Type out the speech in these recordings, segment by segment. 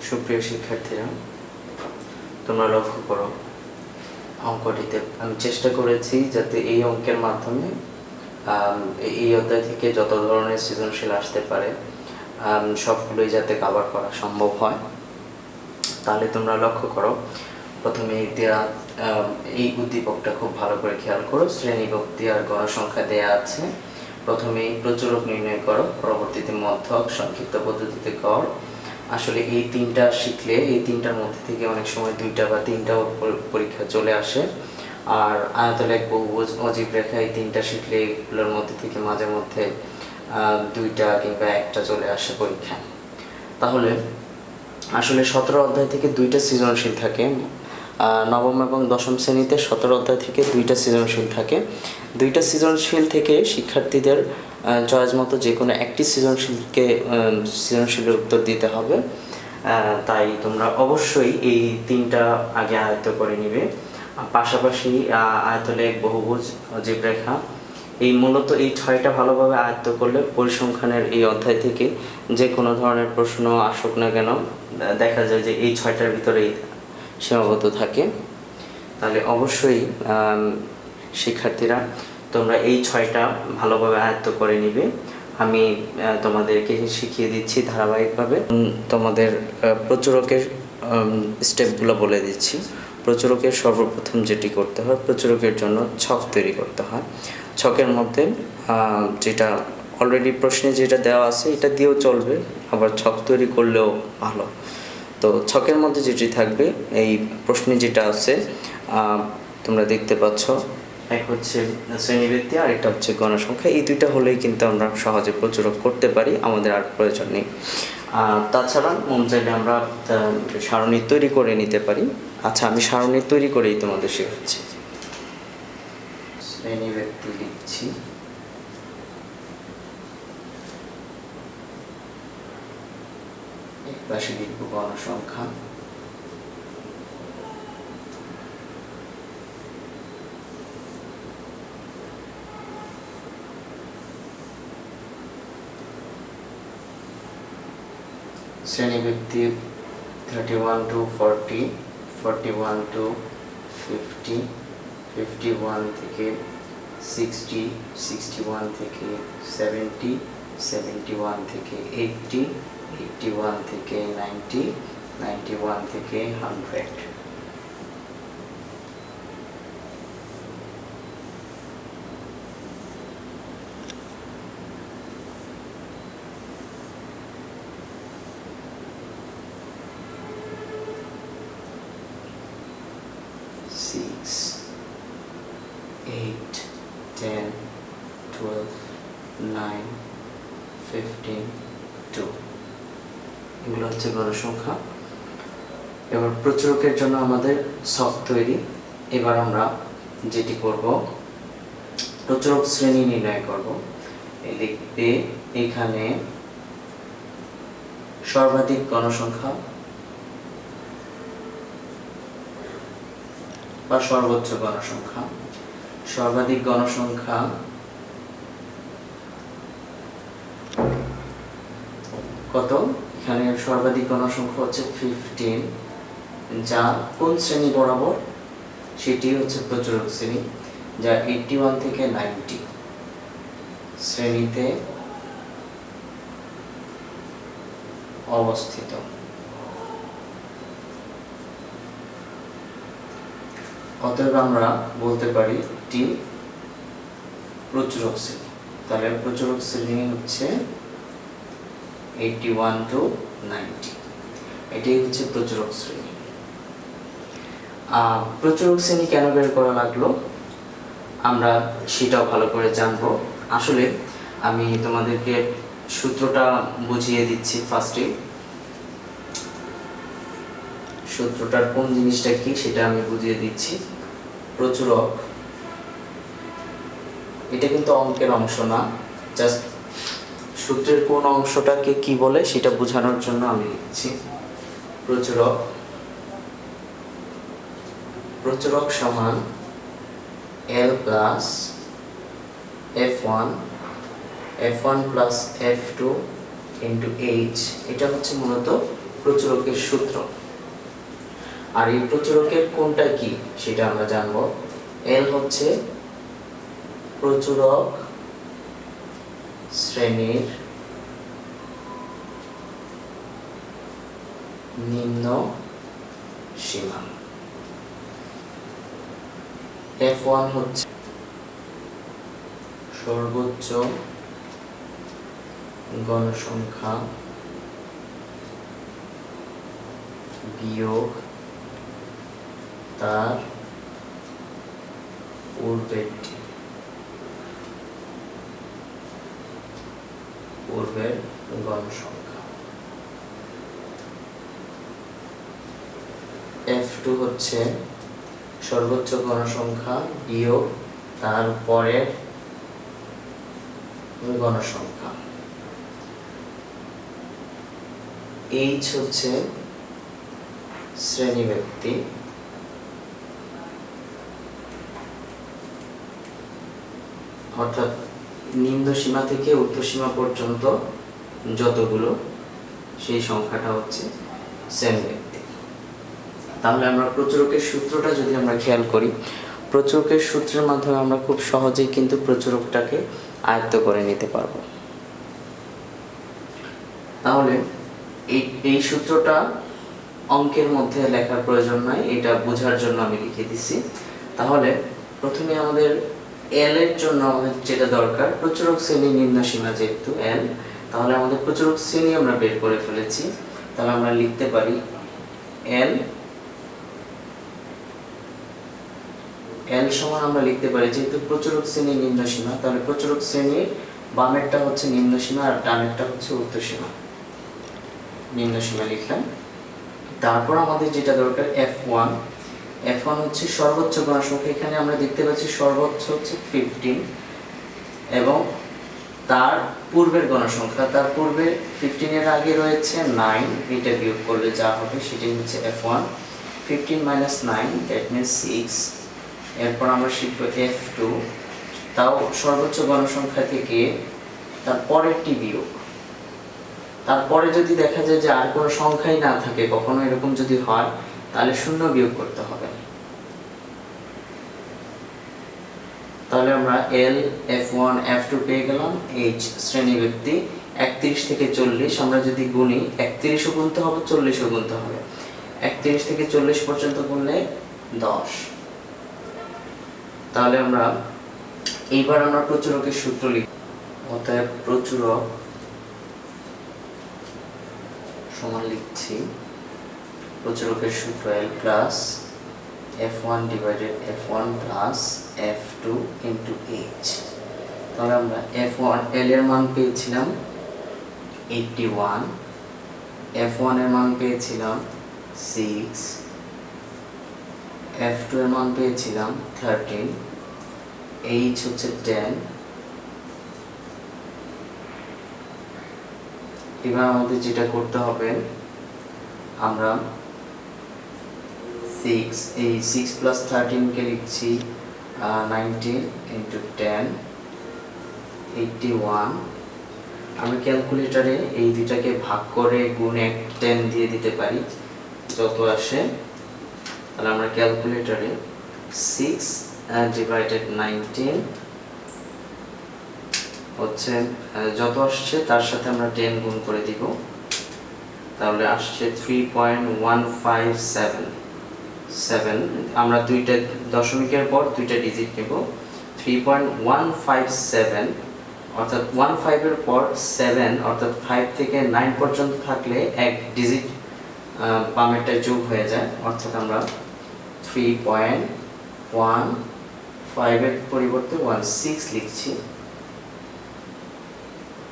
সুপ্রিয় শিক্ষার্থীরা, তোমরা লক্ষ্য করো অঙ্কটিতে আমি চেষ্টা করেছি যাতে এই অঙ্কের মাধ্যমে এই অধ্যায় থেকে যত ধরনের সৃজনশীল আসতে পারে সবগুলোই যাতে কভার করা সম্ভব হয়। তাহলে তোমরা লক্ষ্য করো, প্রথমে এই উদ্দীপকটা খুব ভালো করে খেয়াল করো। শ্রেণীবিভক্তি আর গণসংখ্যা দেয়া আছে। প্রথমেই প্রচুরক নির্ণয় করো, পরবর্তীতে মধ্যক, সংক্ষিপ্ত পদ্ধতিতে গড়। আসলে এই তিনটা শিখলে এই তিনটার মধ্যে থেকে অনেক সময় দুইটা বা তিনটাও পরীক্ষা চলে আসে। আর আয়তলেখ, বহুভুজ, অজীব রেখা এই তিনটা শিখলে এগুলোর মধ্যে থেকে মাঝে মধ্যে দুইটা কিংবা একটা চলে আসে পরীক্ষায়। তাহলে আসলে 17 অধ্যায় থেকে দুইটা সৃজনশীল থাকে। নবম এবং দশম শ্রেণীতে 17 অধ্যায় থেকে দুইটা সৃজনশীল থাকে। দুইটা সৃজনশীল থেকে শিক্ষার্থীদের চয়েস মতো যে কোনো একটি সৃজনশীলের উত্তর দিতে হবে। তাই তোমরা অবশ্যই এই তিনটা আগে আয়ত্ত করে নিবে। পাশাপাশি আয়তলেখ, বহুভুজ, অজীব রেখা মূলত এই 6টা ভালোভাবে আয়ত্ত করলে পরিসংখ্যানের এই অধ্যায় থেকে যে কোনো ধরনের প্রশ্ন আসুক না কেন দেখা যায় যে এই 6টার ভিতরেই সীমাবদ্ধ থাকে। তাহলে অবশ্যই শিক্ষার্থীরা তোমরা এই 6টা ভালোভাবে আয়ত্ত করে নিবে। আমি তোমাদেরকে শিখিয়ে দিচ্ছি ধারাবাহিকভাবে। তোমাদের প্রচুরকের স্টেপগুলো বলে দিচ্ছি। প্রচুরকের সর্বপ্রথম যেটি করতে হয়, প্রচুরকের জন্য ছক তৈরি করতে হয়। ছকের মধ্যে যেটা অলরেডি প্রশ্নে যেটা দেওয়া আছে এটা দিয়েও চলবে, আবার ছক তৈরি করলেও ভালো। তো ছকের মধ্যে যেটি থাকবে, এই প্রশ্নে যেটা আছে তোমরা দেখতে পাচ্ছ, এক হচ্ছে শ্রেণীবৃত্তি আর একটা হচ্ছে গণসংখ্যা। এই দুইটা হলেই কিন্তু আমরা সহজে প্রচুরক করতে পারি, আমাদের আর প্রয়োজন নেই। তাছাড়া মন চাইলে আমরা সারণী তৈরি করে নিতে পারি। আচ্ছা, আমি সারণী তৈরি করেই তোমাদের শেখাচ্ছি। শ্রেণীবৃত্তি লিখছি, এক পাশে লিখব গণসংখ্যা, শ্রেণীবৃত্তি 31 to 40, 41 to 50, 51 থেকে 60, 61 থেকে 70, 71 থেকে 80, 81 থেকে 90, 91 থেকে 100। এগুলো হচ্ছে গণসংখ্যা। এবার প্রচুরকের জন্য আমাদের ছক তৈরি। এবার আমরা যেটি করব, প্রচুরক শ্রেণী নির্ণয় করব। লিখবে এখানে সর্বাধিক গণসংখ্যা বা সর্বোচ্চ গণসংখ্যা। সর্বাধিক গণসংখ্যা কত? এখানে সর্বাধিক গণসংখ্যা হচ্ছে 15, যা কোন শ্রেণী বরাবর? সেটি হচ্ছে প্রচুরক শ্রেণী, যা 81 থেকে 90 শ্রেণীতে অবস্থিত। অতএব আমরা বলতে পারি এটি প্রচুরক শ্রেণী। তাহলে প্রচুরক শ্রেণী হচ্ছে 81 to 90, এটাই হচ্ছে প্রচুরক শ্রেণী। প্রচুরক শ্রেণী কেন বের করা লাগলো আমরা সেটাও ভালো করে জানবো। আসলে আমি তোমাদেরকে সূত্রটা বুঝিয়ে দিচ্ছি। ফার্স্টে সূত্রটার কোন জিনিসটা কি সেটা আমি বুঝিয়ে দিচ্ছি। প্রচুরক, এটা কিন্তু অঙ্কের অংশ না, জাস্ট সূত্রের কোন অংশটাকে কি বলে সেটা বোঝানোর জন্য আমি লিখছি। প্রচুরক সমান L plus F1 F1 plus F2 into H। এটা হচ্ছে মূলত প্রচুরকের সূত্র। আর এই প্রচুরকের কোনটা কি সেটা আমরা জানব। এল হচ্ছে প্রচুরক শ্রেণীর নিম্ন সীমা। F1 হচ্ছে সর্বোচ্চ গণসংখ্যা বিয়োগ তার পূর্বের গণসংখ্যা। F2 হচ্ছে সর্বোচ্চ গণসংখ্যা বিয়োগ তার পরের গণসংখ্যা। H হচ্ছে শ্রেণীব্যক্তি, অর্থাৎ নিম্ন সীমা থেকে উচ্চ সীমা পর্যন্ত যতগুলো সেই সংখ্যাটা হচ্ছে শ্রেণীব্যক্তি। তাহলে আমরা প্রচুরকের সূত্রটা যদি আমরা খেয়াল করি, প্রচুরকের সূত্রের মাধ্যমে আমরা খুব সহজেই কিন্তু প্রচুরকটাকে আয়ত্ত করে নিতে পারবো। তাহলে এই সূত্রটা অঙ্কের মধ্যে লেখার প্রয়োজন নাই, এটা বোঝার জন্য আমি লিখে দিছি। তাহলে প্রথমে আমাদের এল এর জন্য আমাদের যেটা দরকার, প্রচুরক শ্রেণীর নিম্ন সীমা যেহেতু এল, তাহলে আমাদের প্রচুরক শ্রেণী আমরা বের করে ফেলেছি। তাহলে আমরা লিখতে পারি এল সমান আমরা লিখতে পারি, যেহেতু প্রচুরক শ্রেণীর নিম্ন সীমা, তাহলে প্রচুরক শ্রেণীর বামেরটা হচ্ছে নিম্ন সীমা আর ডানেরটা হচ্ছে উচ্চ সীমা। নিম্ন সীমা লিখলাম। তারপর আমাদের যেটা দরকার F1 হচ্ছে সর্বোচ্চ গণসংখ্যা। এখানে আমরা দেখতে পাচ্ছি সর্বোচ্চ হচ্ছে 15 এবং তার পূর্বের গণসংখ্যা, তার পূর্বে 15 এর আগে রয়েছে 9, এটা বিয়োগ করলে যা হবে সেটাই হচ্ছে F1। 15 minus 9 that means 6। এরপর আমরা শিখব F2, তাও সর্বোচ্চ গণসংখ্যা থেকে তার পরেরটি বিয়োগ। তারপরে যদি দেখা যায় যে আর কোনো সংখ্যাই না থাকে, কখনো এরকম যদি হয়, তাহলে শূন্য বিয়োগ করতে হবে। তাহলে আমরা L, F1, F2 পেয়ে গেলাম। H শ্রেণীব্যক্তি 31 থেকে 40, আমরা যদি গুনি 31ও গুনতে হবে 40ও গুনতে হবে। 31 থেকে 40 পর্যন্ত গুনলে 10। তাহলে আমরা এইবার আমরা প্রচুরকের সূত্র লিখব। অতএব প্রচুরক সমান লিখছি প্রচুরকের সূত্র L plus F1 divided F1 plus F2 into H। তাহলে আমরা F1 L এর মান পেয়েছিলাম 81, F1 এর মান পেয়েছিলাম 6, F2 এর মান পেয়েছিলাম 13, H হচ্ছে 10। এবার আমাদের যেটা করতে হবে, আমরা 6 প্লাস 13 কে লিখছি 19 ইন্টু 10 81। আমি ক্যালকুলেটরে এই দুটাকে ভাগ করে গুণে 10 দিয়ে দিতে পারি যত আসে। তাহলে আমরা ক্যালকুলেটরে 6 ডিভাইডেড 19 হচ্ছে যত আসছে তার সাথে আমরা 10 গুণ করে দিব। তাহলে আসছে 3.157। আমরা দুইটা দশমিকের পর দুইটা ডিজিট নেব। 3.157 অর্থাৎ 15 এর পর 7 অর্থাৎ 5 থেকে 9 পর্যন্ত থাকলে এক ডিজিট বামেরটা যোগ হয়ে যায়, অর্থাৎ আমরা 3.15 এর পরিবর্তে 16 লিখছি।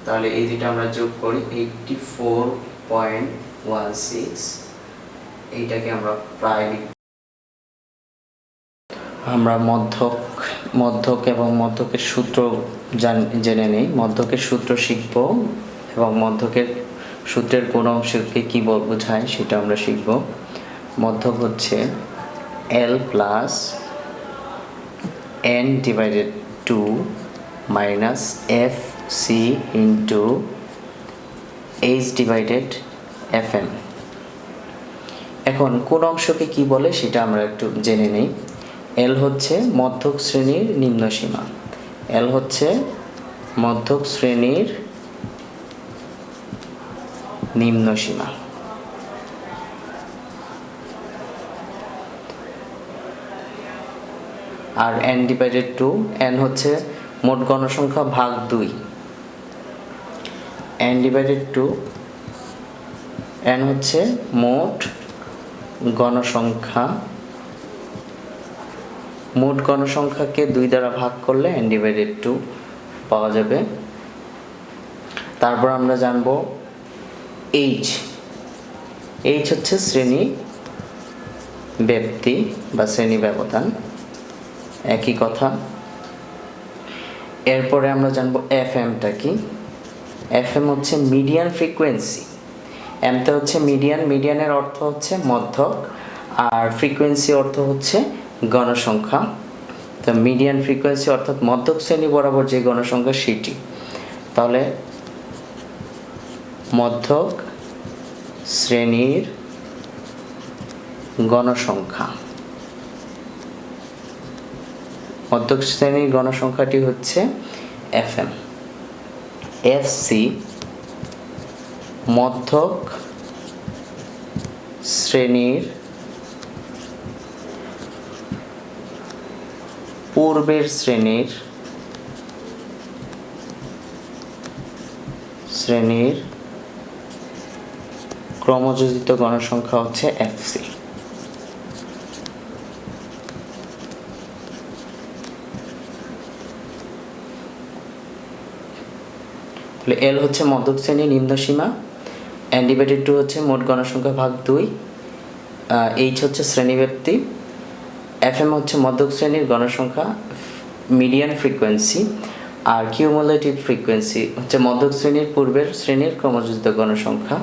তাহলে এই দুটো আমরা যোগ করি 84.16। এইটাকে আমরা প্রায় আমরা মধ্যক এবং মধ্যকের সূত্র জেনে নেই। মধ্যকের সূত্র শিখব এবং মধ্যকের সূত্রের কোন অংশকে কি বোঝায় সেটা আমরা শিখব। মধ্যক হচ্ছে L plus n divided 2 minus FC into H divided FM। এখন কোন অংশকে কি বলে সেটা আমরা একটু জেনে নেই। এল হচ্ছে মধ্যক শ্রেণীর নিম্ন সীমা। এল হচ্ছে মধ্যক শ্রেণীর নিম্ন সীমা। আর n ডিভাইডেড টু, n হচ্ছে মোট গণসংখ্যা ভাগ 2, n ডিভাইডেড টু, n হচ্ছে মোট গণসংখ্যা। মোট গণসংখ্যাকে 2 দ্বারা ভাগ করলে n ডিভাইডেড টু পাওয়া যাবে। তারপর আমরা জানব h। h হচ্ছে শ্রেণী ব্যাপ্তি বা শ্রেণী ব্যবধান, একই কথা। এরপরে আমরা জানব fm-টা কি। fm হচ্ছে মিডিয়ান ফ্রিকোয়েন্সি। m-টা হচ্ছে মিডিয়ান, মিডিয়ানের অর্থ হচ্ছে মধ্যক, আর ফ্রিকোয়েন্সি অর্থ হচ্ছে গণসংখ্যা। তো মিডিয়ান ফ্রিকোয়েন্সি অর্থাৎ মধ্যক শ্রেণী বরাবর যে গণসংখ্যা সেটি। তাহলে মধ্যক শ্রেণীর গণসংখ্যা, মধ্যক শ্রেণীর গণসংখ্যাটি হচ্ছে fm। fc মধ্যক শ্রেণীর পূর্বের শ্রেণীর ক্রমযোজিত গণসংখ্যা হচ্ছে fc। L হচ্ছে মধ্যক শ্রেণীর নিম্ন সীমা, n ডিভাইডেড টু হচ্ছে মোট গণসংখ্যা ভাগ 2, h হচ্ছে শ্রেণীব্যাপ্তি, fm হচ্ছে মধ্যক শ্রেণীর গণসংখ্যা মিডিয়ান ফ্রিকোয়েন্সি, আর কিউমুলেটিভ ফ্রিকোয়েন্সি হচ্ছে মধ্যক শ্রেণীর পূর্বের শ্রেণীর ক্রমযোজিত গণসংখ্যা।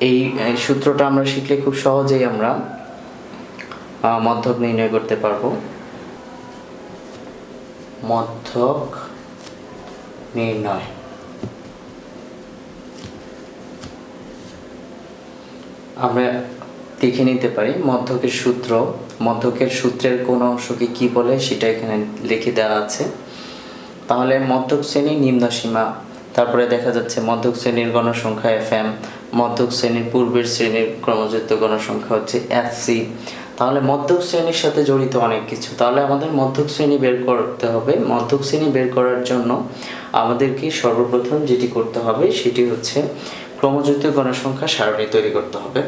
এই সূত্রটা আমরা শিখলে খুব সহজেই আমরা মধ্যক নির্ণয় করতে পারবো। মধ্যক নির্ণয়। আমরা দেখে নিতে পারি মধ্যকের সূত্র। মধ্যকের সূত্রের কোন অংশকে কি বলে সেটা এখানে লিখে দেওয়া আছে। তাহলে মধ্যক শ্রেণীর নিম্ন সীমা, তারপরে দেখা যাচ্ছে মধ্যক শ্রেণীর গণসংখ্যা fm, মধ্যক শ্রেণীর পূর্বের শ্রেণীর ক্রমযুক্ত গণসংখ্যা হচ্ছে fc। তাহলে মধ্যক শ্রেণীর সাথে জড়িত অনেক কিছু। তাহলে আমাদের মধ্যক শ্রেণী বের করতে হবে। মধ্যক শ্রেণী বের করার জন্য আমাদেরকে সর্বপ্রথম যেটি করতে হবে সেটি হচ্ছে ক্রমযুক্ত গণসংখ্যা সারণী তৈরি করতে হবে।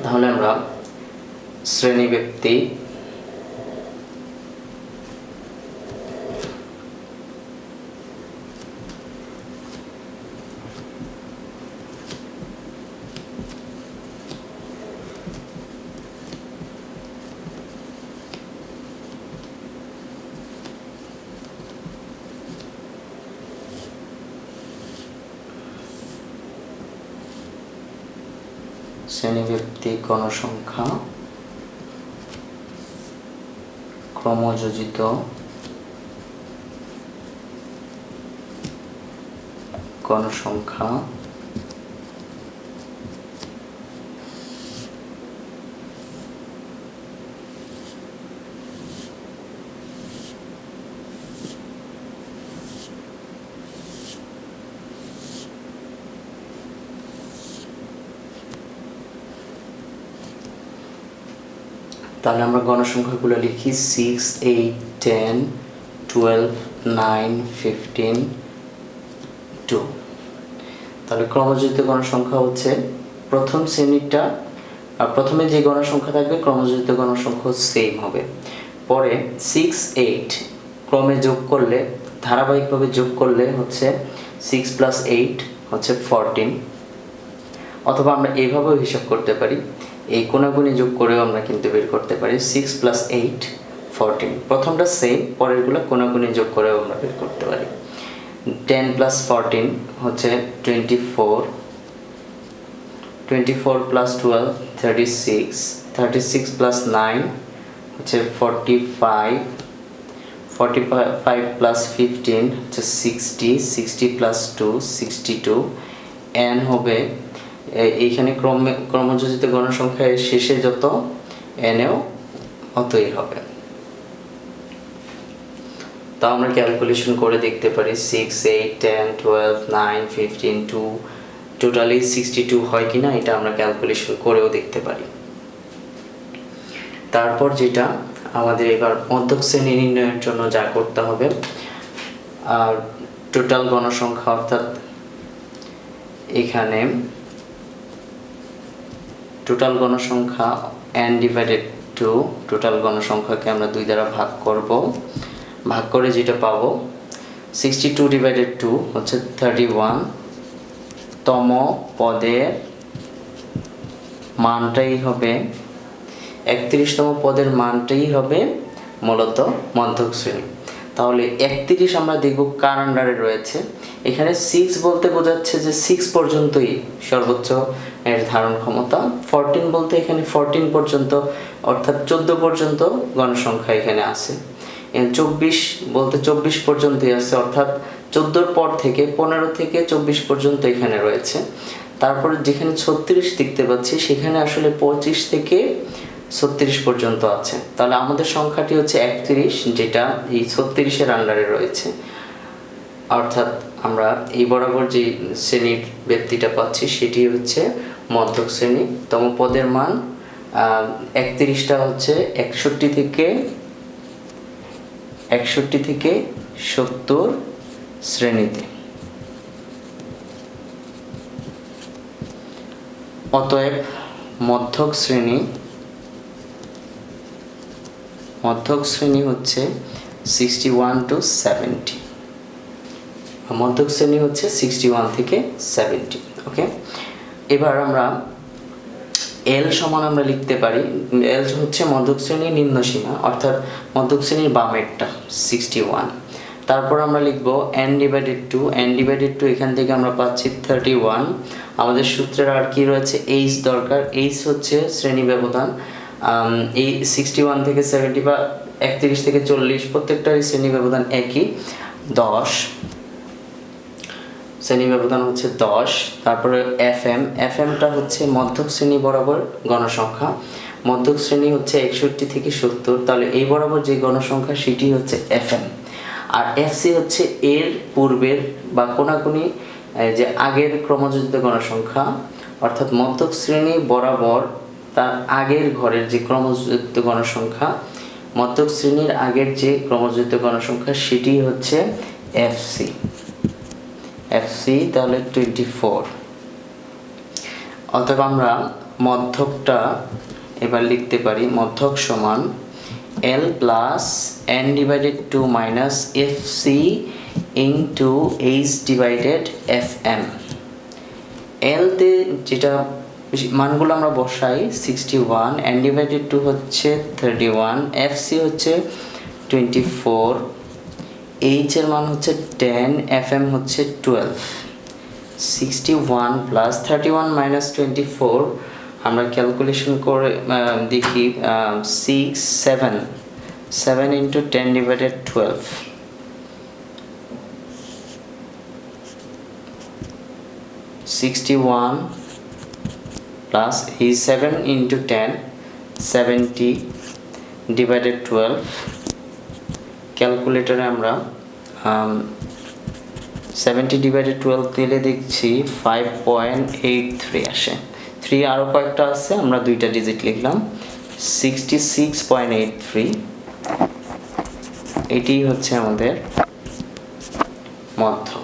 তাহলে আমরা শ্রেণীব্যাপ্তি, শ্রেণীব্যাপ্তি গণসংখ্যা ক্রমযোজিত গণসংখ্যা তাহলে আমরা গণসংখ্যাগুলো লিখি 6, 8, 10, 12, 9, 15, 2। তাহলে ক্রমযোজিত গণসংখ্যা হচ্ছে প্রথম শ্রেণীটা, প্রথমে যে গণসংখ্যা থাকবে ক্রমযোজিত গণসংখ্যা সেম হবে। পরে 6, 8 ক্রমে যোগ করলে, ধারাবাহিকভাবে যোগ করলে হচ্ছে 6 + 8 হচ্ছে 14। অথবা আমরা এইভাবেও হিসাব করতে পারি, এই কোণাগুণি যোগ করেও আমরা কিন্তু বের করতে পারি 6 + 8 14। প্রথমটা সেম, পরেরগুলো কোণাগুণি যোগ করেও আমরা বের করতে পারি। 10 + 14 হচ্ছে 24, 24 + 12 36, 36 + 9 হচ্ছে 45, 45 + 15 হচ্ছে 60, 60 + 2 62, n হবে এইখানে ক্রমযোজিত গণসংখ্যা এর শেষে যত nও অতই হবে। তো আমরা ক্যালকুলেশন করে দেখতে পারি 6, 8, 10, 12, 9, 15, 2 টোটালি 62 হয় কিনা এটা আমরা ক্যালকুলেশন করেও দেখতে পারি। তারপর যেটা আমাদের এবার মধ্যক শ্রেণী নির্ণয়ের জন্য যা করতে হবে, আর টোটাল গণসংখ্যা অর্থাৎ এখানে টোটাল গণসংখ্যা n ডিভাইডেড 2, টোটাল গণসংখ্যাকে আমরা 2 দ্বারা ভাগ করব, ভাগ করে যেটা পাবো 62 ডিভাইডেড 2 হচ্ছে 31 তম পদের মানটাই হবে 31তম পদের মানটাই হবে মূলত মধ্যক শ্রেণী। তাহলে 31 আমরা দেখব কার আন্ডারে রয়েছে। এখানে 6 বলতে বোঝাচ্ছে যে 6 পর্যন্তই সর্বোচ্চ এর ধারণ ক্ষমতা। 14 বলতে এখানে 14 পর্যন্ত অর্থাৎ 14 পর্যন্ত গণসংখ্যা এখানে আছে। 24 বলতে 24 পর্যন্তই আছে অর্থাৎ 14 পর থেকে 15 থেকে 24 পর্যন্ত এখানে রয়েছে। তারপরে যেখানে 36 দেখতে পাচ্ছি সেখানে আসলে 25 থেকে 36 পর্যন্ত আছে। তাহলে আমাদের সংখ্যাটি হচ্ছে 31, যেটা এই 36 এর আন্ডারে রয়েছে। অর্থাৎ আমরা এই বরাবর যে শ্রেণীর ব্যক্তিটা পাচ্ছি সেটি হচ্ছে মধ্যক শ্রেণী। তম পদের মান 31টা হচ্ছে 61 থেকে 70 শ্রেণীতে। অতএব মধ্যক শ্রেণী হচ্ছে 61 to 70। মধ্যক শ্রেণী হচ্ছে 61 থেকে 70। ওকে, এবার আমরা L সমান আমরা লিখতে পারি, L হচ্ছে মধ্যক শ্রেণীর নিম্ন সীমা অর্থাৎ মধ্যক শ্রেণীর বামেরটা 61। তারপর আমরা লিখব n ডিভাইডেড 2, n ডিভাইডেড 2 এখান থেকে আমরা পাচ্ছি 31। আমাদের সূত্রের আর কি রয়েছে, h দরকার। h হচ্ছে শ্রেণী ব্যবধান, এই 61 থেকে 70 বা 31 থেকে 40 প্রত্যেকটারই শ্রেণী ব্যবধান একই 10, শ্রেণী ব্যবধান হচ্ছে 10। তারপরে fmটা হচ্ছে মধ্যক শ্রেণী বরাবর গণসংখ্যা। মধ্যক শ্রেণী হচ্ছে 61 থেকে 70, তাহলে এই বরাবর যে গণসংখ্যা সেটি হচ্ছে fm। আর fc হচ্ছে এর পূর্বের বা কোনাকুনি যে আগের ক্রমযোজিত গণসংখ্যা, অর্থাৎ মধ্যক শ্রেণী বরাবর তার আগের ঘরের যে ক্রমযোজিত গণসংখ্যা, মধ্যক শ্রেণীর আগের যে ক্রমযোজিত গণসংখ্যা সেটি হচ্ছে fc, তাহলে 24। অতএব আমরা মধ্যকটা এবার লিখতে পারি, মধ্যক সমান L plus n divided 2 minus fc into h divided fm। L তে যেটা মানগুলো আমরা বসাই 61, n ডিভাইডেড 2 হচ্ছে 31, fc হচ্ছে 24, h এর মান হচ্ছে 10, fm হচ্ছে 12। 61 প্লাস 31 মাইনাস 24 আমরা ক্যালকুলেশন করে দেখি 7 ইন্টু 10 ডিভাইডেড 12, 61 প্লাস এই 7 ইন্টু 10 70 ডিভাইডেড 12। ক্যালকুলেটরে আমরা 70 ডিভাইডেড 12 দিলে দেখছি 5.83 আসে। 3 আরও কয়েকটা আছে, আমরা 2টা ডিজিট লিখলাম, 66.83। এটি হচ্ছে আমাদের মধ্যক।